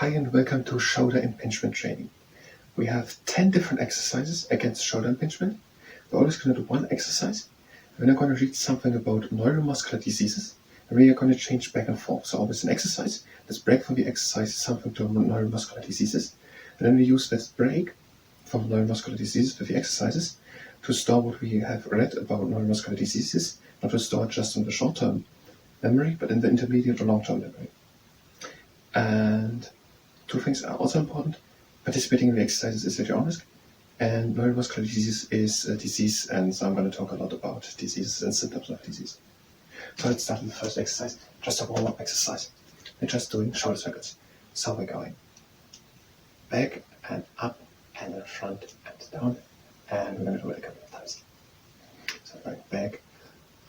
Hi and welcome to shoulder impingement training. We have 10 different exercises against shoulder impingement. We're always going to do one exercise. We're now going to read something about neuromuscular diseases, and we are going to change back and forth. So always an exercise. Let's break from the exercise something to neuromuscular diseases. And then we use let's break from neuromuscular diseases with the exercises to store what we have read about neuromuscular diseases, not to store just in the short-term memory, but in the intermediate or long-term memory. And two things are also important. Participating in the exercises is at your own risk, and neuromuscular disease is a disease, and so I'm going to talk a lot about diseases and symptoms of disease. So let's start with the first exercise, just a warm-up exercise. We're just doing shoulder circuits. So we're going back and up and in front and down, and we're going to do it a couple of times. So we're going back,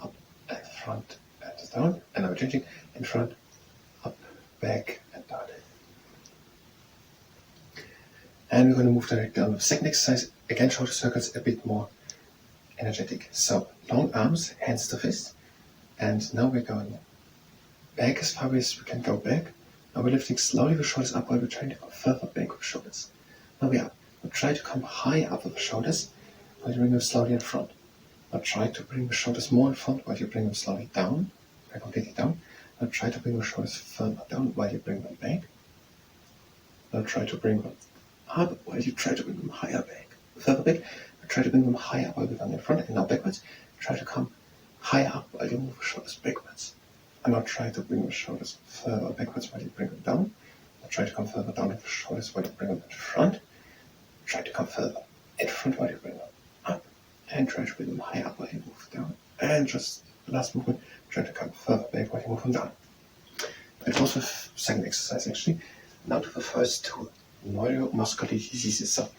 up and front and down, and now we're changing in front, up, back and down. And we're going to move directly on the second exercise, again shoulder circuits, a bit more energetic. So long arms, hands to fist, and now we're going back as far as we can go back. Now we're lifting slowly the shoulders up while we're trying to go further back with the shoulders. Now we are. We'll try to come high up with the shoulders while you bring them slowly in front. Now try to bring the shoulders more in front while you bring them slowly down, completely down. Now try to bring the shoulders further down while you bring them back. Now try to bring them up while you try to bring them higher back. Further back, try to bring them higher while we're down in front, and now backwards. Try to come higher up while you move the shoulders backwards. And now try to bring the shoulders further backwards while you bring them down. Now try to come further down with the shoulders while you bring them in front. Try to come further in front while you bring them up. And try to bring them higher up while you move down. And just the last movement, try to come further back while you move them down. It was the second exercise actually. Now to the first two. Neuromuscular diseases. So,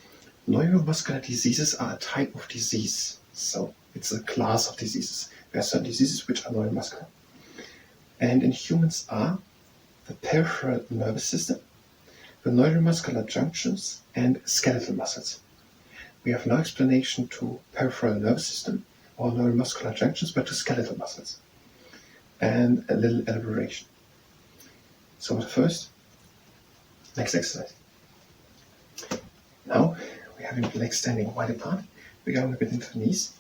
neuromuscular diseases are a type of disease. So, it's a class of diseases. There are certain diseases which are neuromuscular. And in humans are the peripheral nervous system, the neuromuscular junctions, and skeletal muscles. We have no explanation to peripheral nervous system or neuromuscular junctions, but to skeletal muscles. And a little elaboration. So, first, next exercise. Now, we're having the legs standing wide apart. We're going a bit into the knees.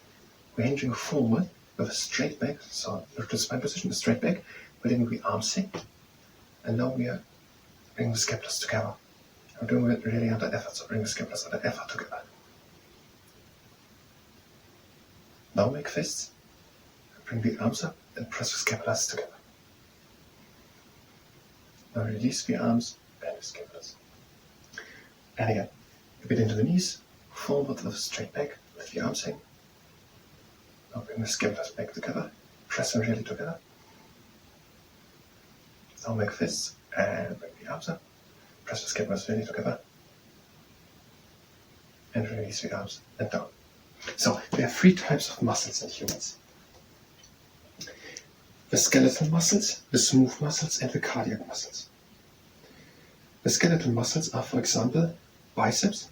We're hinging forward with a straight back, so neutral spine position, a straight back. We're letting the arms sink. And now we are bringing the scapulars together. We're doing it really under effort, so bring the scapulars under effort together. Now make fists. Bring the arms up and press the scapulars together. Now release the arms and the scapulars. And again. A bit into the knees, forward with a straight back, with the arms hang. Now bring the scapulars back together, press them really together. Now make fists and bring the arms up, press the scapulars really together. And release the arms and down. So there are three types of muscles in humans. The skeletal muscles, the smooth muscles, and the cardiac muscles. The skeletal muscles are, for example, biceps,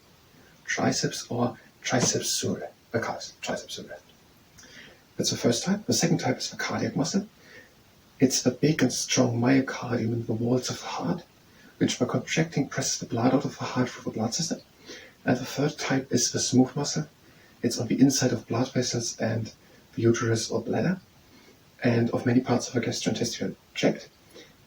triceps, or Triceps Surae, Triceps Surae. That's the first type. The second type is the cardiac muscle. It's the big and strong myocardium in the walls of the heart, which by contracting presses the blood out of the heart through the blood system. And the third type is the smooth muscle. It's on the inside of blood vessels and the uterus or bladder, and of many parts of the gastrointestinal tract.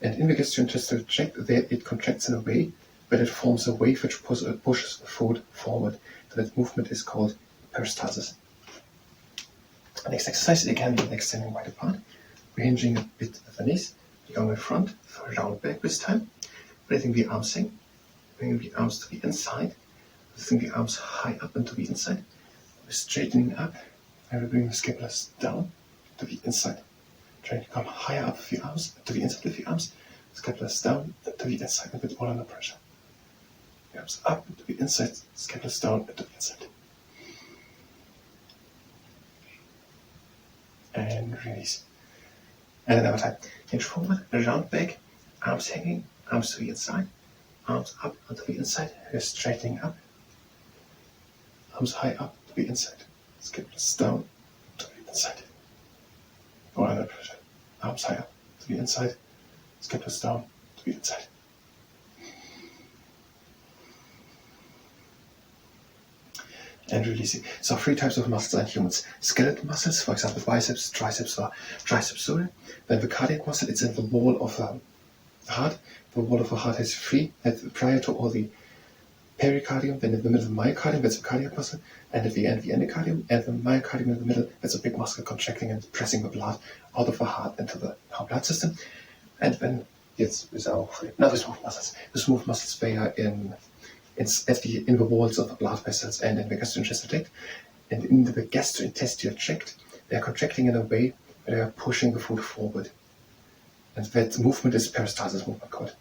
And in the gastrointestinal tract, there it contracts in a way that it forms a wave which pushes the food forward. So that movement is called Peristalsis. Next exercise, again, the legs standing wide apart. We're hinging a bit at the knees. We're going in front for a round back this time. Letting the arms hang. Bringing the arms to the inside. Lifting the arms high up and to the inside. We're straightening up. And we bring the scapulars down to the inside. Trying to come higher up with the arms, to the inside with the arms. Scapulars down and to the inside, a bit all under pressure. The arms up and to the inside, scapulars down and to the inside. And release. And another time. Hinge forward, round back, arms hanging, arms to the inside, arms up and to the inside, we're straightening up. Arms high up to the inside, scapulars down to the inside. Or under pressure. Arms high up to the inside, scapulars down to the inside. and releasing. So 3 types of muscles in humans. Skeletal muscles, for example, biceps, triceps, or triceps surae. Then the cardiac muscle, it's in the wall of the heart. The wall of the heart has 3, prior to all the pericardium, then in the middle of the myocardium, that's the cardiac muscle, and at the end the endocardium, and the myocardium in the middle, that's a big muscle contracting and pressing the blood out of the heart into the blood system. And then it's our now the smooth muscles. The smooth muscles, they are in the walls of the blood vessels and in the gastrointestinal tract. And in the gastrointestinal tract, they are contracting in a way where they are pushing the food forward. And that movement is peristalsis movement called.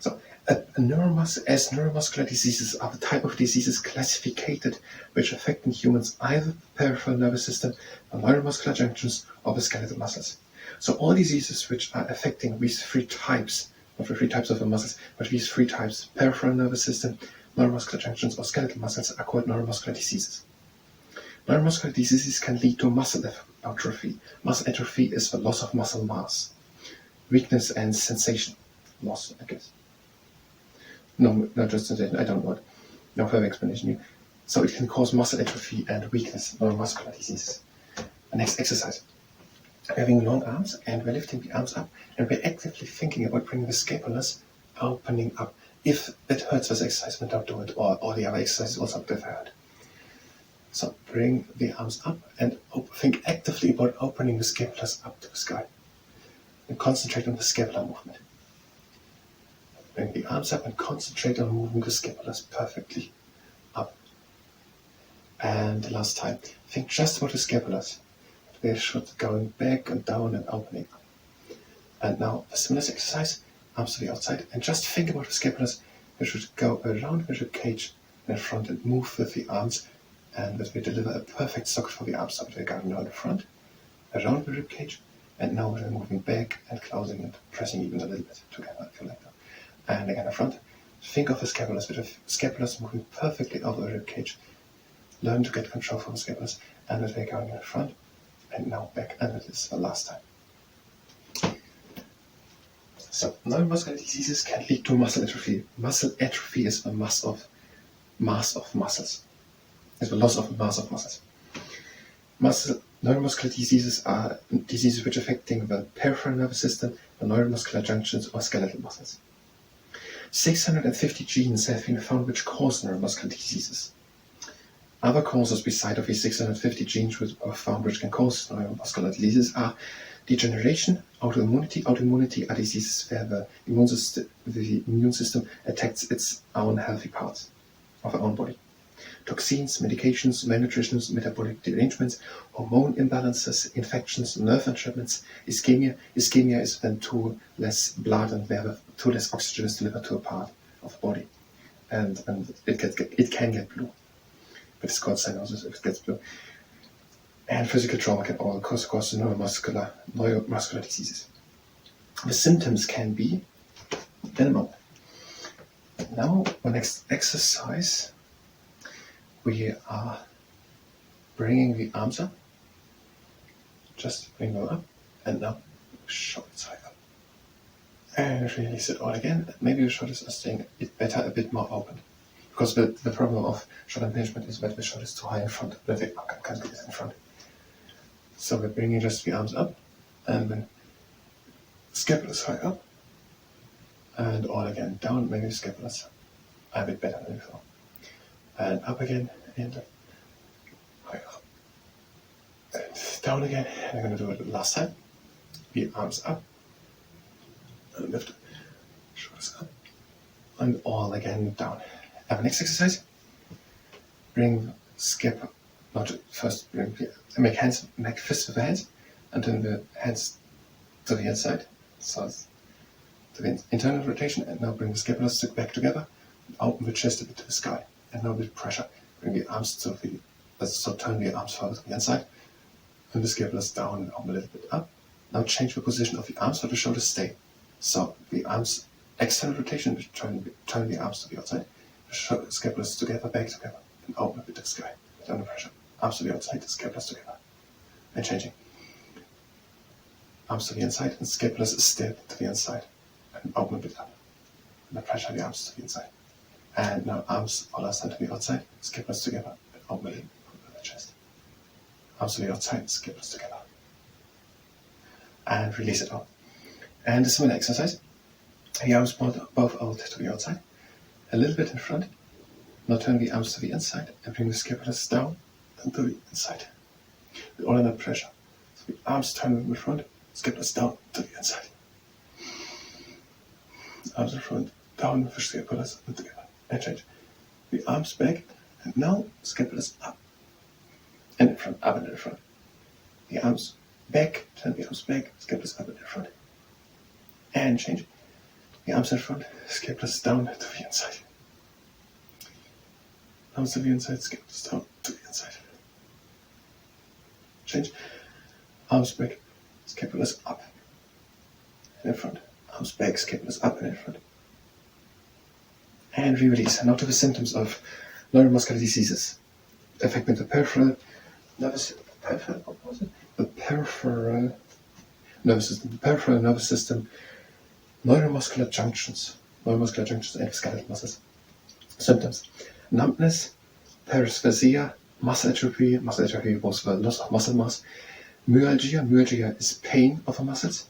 So, neuromuscular diseases are the type of diseases classificated which affect in humans either the peripheral nervous system, the neuromuscular junctions, or the skeletal muscles. So all diseases which are affecting these 3 types, not the 3 types of the muscles, but these 3 types, peripheral nervous system, neuromuscular junctions, or skeletal muscles, are called neuromuscular diseases. Neuromuscular diseases can lead to muscle atrophy. Muscle atrophy is the loss of muscle mass, weakness and sensation loss, I guess. No, not just sensation, I don't know it. No further explanation. So it can cause muscle atrophy and weakness, neuromuscular diseases. The next exercise. We're having long arms and we're lifting the arms up and we're actively thinking about bringing the scapulars opening up. If it hurts this exercise, then don't do it, or all the other exercises also if it hurt. So bring the arms up and think actively about opening the scapulars up to the sky. And concentrate on the scapular movement. Bring the arms up and concentrate on moving the scapulars perfectly up. And last time, think just about the scapulars. They should going back and down and opening up. And now a similar exercise, arms to the outside, and just think about the scapulars. They should go around the rib cage in front and move with the arms, and that we deliver a perfect socket for the arms. So they're going down the front, around the rib cage, and now we're moving back and closing and pressing even a little bit together, if you like that. And again, the front. Think of the scapulars, with the scapulars moving perfectly over the rib cage. Learn to get control from the scapulars, and that we're going in the front, and now back, and that is the last time. So, neuromuscular diseases can lead to muscle atrophy. Muscle atrophy is the mass of muscles. It's the loss of mass of muscles. Neuromuscular diseases are diseases which are affecting the peripheral nervous system, the neuromuscular junctions, or skeletal muscles. 650 genes have been found which cause neuromuscular diseases. Other causes beside of these 650 genes which are found which can cause neuromuscular diseases are degeneration, autoimmunity. Autoimmunity are diseases where the immune system attacks its own healthy parts of our own body. Toxins, medications, malnutrition, metabolic derangements, hormone imbalances, infections, nerve entrapments, ischemia. Ischemia is when too less blood and where too less oxygen is delivered to a part of the body, and it can get blue. But it's called cyanosis if it gets blue. And physical trauma can all cause neuromuscular diseases. The symptoms can be in a moment. Now, the next exercise, we are bringing the arms up. Just bring them up, and now shoulder side up. And release it all again. Maybe the shoulders are staying a bit more open. Because the problem of shoulder impingement is that the shoulder is too high in front, that they can't get in front. So we're bringing just the arms up, and then scapulars high up, and all again down, maybe scapulars a bit better than before. And up again, and high up, and down again, and I'm going to do it last time. The arms up, and lift, shoulders up, and all again down. Have a next exercise. Bring make fists with the hands, and turn the hands to the inside, so to the internal rotation, and now bring the scapulars back together, and open the chest a bit to the sky, and now with pressure, bring the arms turn the arms further to the inside, and the scapulars down and open a little bit up. Now change the position of the arms so the shoulders stay. So the arms, external rotation, turn the arms to the outside, scapulars together, back together, and open a bit to the sky, under pressure. Arms to the outside, scapulars together, and changing. Arms to the inside, and scapulars still to the inside, and open a bit up. Under pressure, the arms to the inside. And now arms all are to the outside, scapulars together, and oblique over the chest. Arms to the outside, scapulars together. And release it out. And a similar exercise. The arms both out to the outside, a little bit in front. Now turn the arms to the inside and bring the scapulars down and to the inside. With all under pressure. So the arms turn in the front, scapulars down to the inside. Arms in front, down with the scapulars and together. And change. The arms back, and now scapulars up. And in front, up and in front. The arms back, turn the arms back, scapulars up and in front. And change. The arms in front, scapulars down to the inside. Arms to the inside, scapulars down to the inside. Change. Arms back, scapulars up and in front. Arms back, scapulars up and in front. And re-release. And now to the symptoms of neuromuscular diseases affecting the peripheral nervous system, neuromuscular junctions and skeletal muscles. Symptoms: numbness, paresthesia, muscle atrophy was the loss of muscle mass, myalgia is pain of the muscles,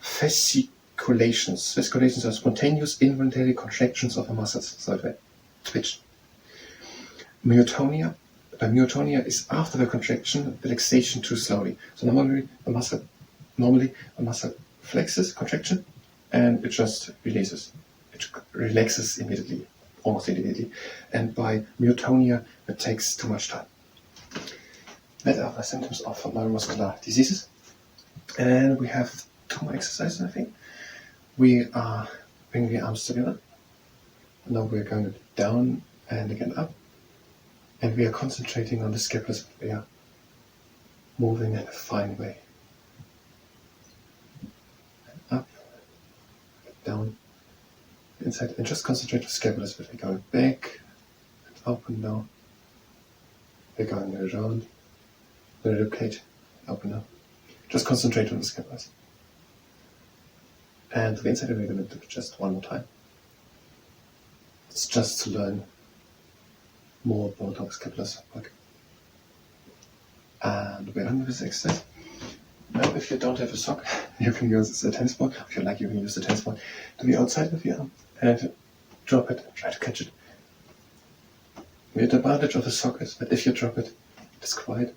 fasciculations are spontaneous involuntary contractions of the muscles, so they twitch. Myotonia is after the contraction, relaxation too slowly. So normally the muscle flexes, contraction, and it just releases. It relaxes immediately, almost immediately. And by myotonia, it takes too much time. That are the symptoms of neuromuscular diseases. And we have two more exercises, I think. We are bringing the arms together. Now we're going down and again up. And we are concentrating on the scapulars. We are moving in a fine way. And up, down, inside, and just concentrate on the scapulars. We're going back and open now. We're going around, relocate, open now. Just concentrate on the scapulars. And to the inside, we're going to do it just one more time. It's just to learn more about how scapulars work. And we're done with this exercise. Now, if you don't have a sock, you can use the tennis ball. If you like, you can use the tennis ball to the outside of your arm and drop it and try to catch it. The advantage of a sock is that if you drop it, it's quiet.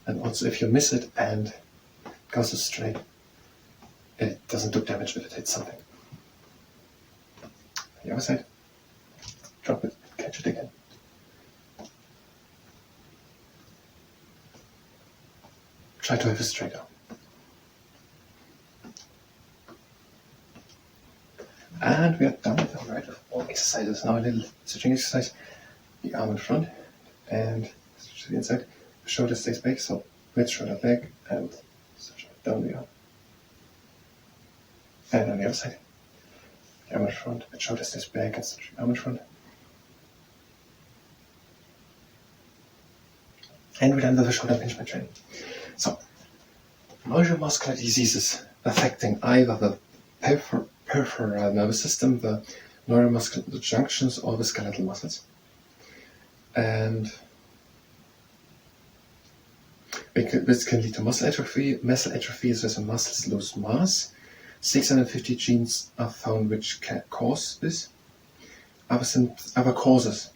And also, if you miss it and it goes straight, it doesn't do damage if it hits something. The other side, drop it, catch it again. Try to have a straight arm. And we are done with the right of all exercises. Now a little switching exercise. The arm in front and switch to the inside. The shoulder stays back, so right shoulder back and switch down the arm. And on the other side. The arm in front, the shoulder stays back and switch the arm in front. And we're done with the shoulder impingement training. So, neuromuscular diseases affecting either the peripheral nervous system, the neuromuscular junctions, or the skeletal muscles. And this can lead to muscle atrophy. Muscle atrophy is as the muscles lose mass. 650 genes are found which can cause this. Other causes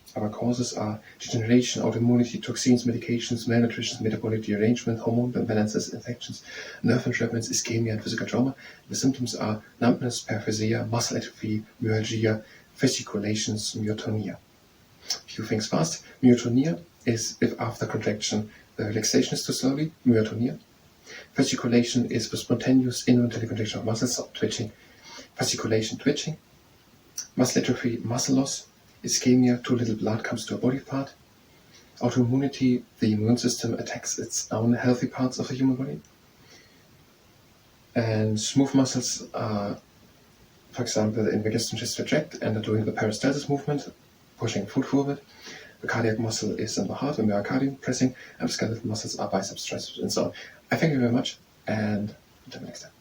are degeneration, autoimmunity, toxins, medications, malnutrition, metabolic derangement, hormone imbalances, infections, nerve entrapments, ischemia, and physical trauma. The symptoms are numbness, paresthesia, muscle atrophy, myalgia, fasciculations, myotonia. Few things fast. Myotonia is if after contraction the relaxation is too slowly, myotonia. Fasciculation is the spontaneous involuntary contraction of muscles, so twitching. Fasciculation, twitching. Muscle atrophy, muscle loss. Ischemia, too little blood comes to a body part. Autoimmunity, the immune system attacks its own healthy parts of the human body. And smooth muscles are, for example, in the gastrointestinal tract and are doing the peristalsis movement, pushing food forward. The cardiac muscle is in the heart, the myocardium, pressing, and the skeletal muscles are biceps, triceps, and so on. I thank you very much, and until next time.